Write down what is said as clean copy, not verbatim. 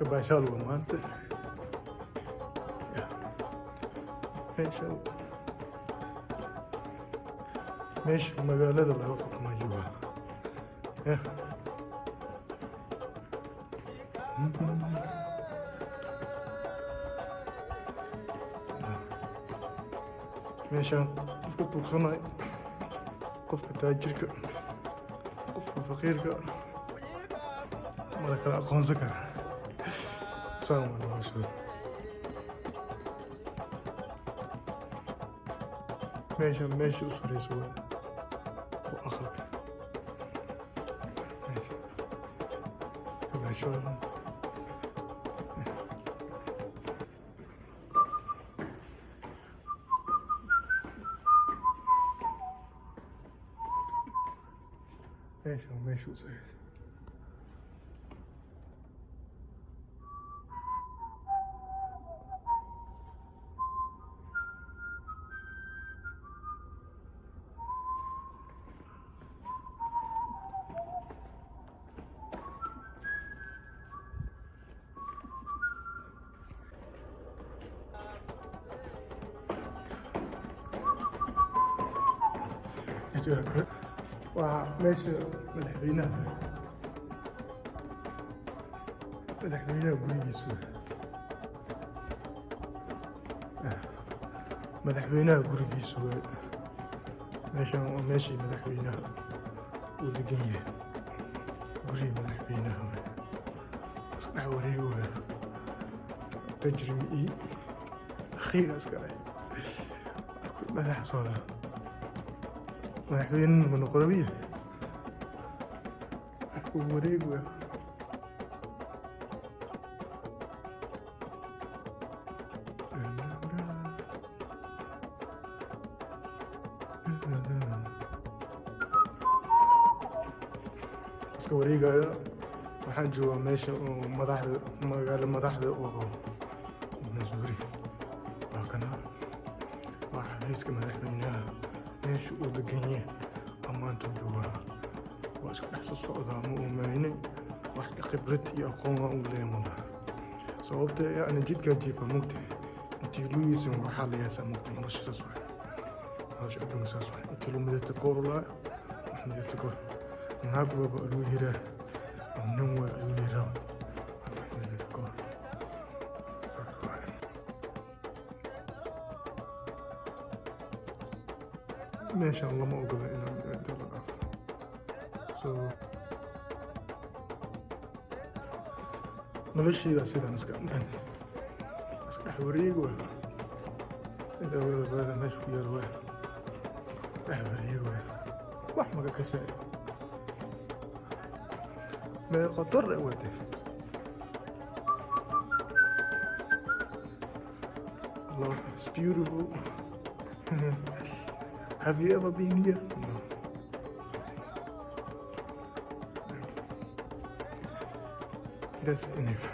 iska baashaal waa maanta meesha magaalada laga xukumo jooga meeshaan qofka tuugsanayo qofka taajirka qofka faqiirka mala kala aqoonsan kara saan waa noloshooda meesha u sareysa waa aqalka meesha u sareysa waa meesha madaxweynaha gurigiisa wey meeshan waa meeshii madaxweynaha uu degan yahay gurigii madaxweynaha iska dhex wareegooda tajrimi akhiira iska madax sooda madaxweyne monoqrabiya uu wareegaya iska wareegaya waxaan joogaa meesha magaalo madaxda oo Missouri waa kana waa xafiiska madaxweynaha meesha uu degan yahay amaanta joogaa waa iska dhex socdaa ma umaynin wax khibrad iyo aqoon waa u leemada sababta yani jidkaa jiifa mugtahay intii lugiisan waxaa la yaasaa mugtay nolosha saas waay nolosha adduunka saas waay intii lu midata koorulaa wax midata koor naag waaba aluu yiraa nin waa aluu yiraa wax midata koor meeshaan lama ogola inaan inta la dhaafo noloshayda sidaan iska dhex wareego inta awalada meesha ku yaal waa dhex wareego wax maga kashay meel khatar wate Allah, it's beautiful. Have you ever been here? No. That's enough.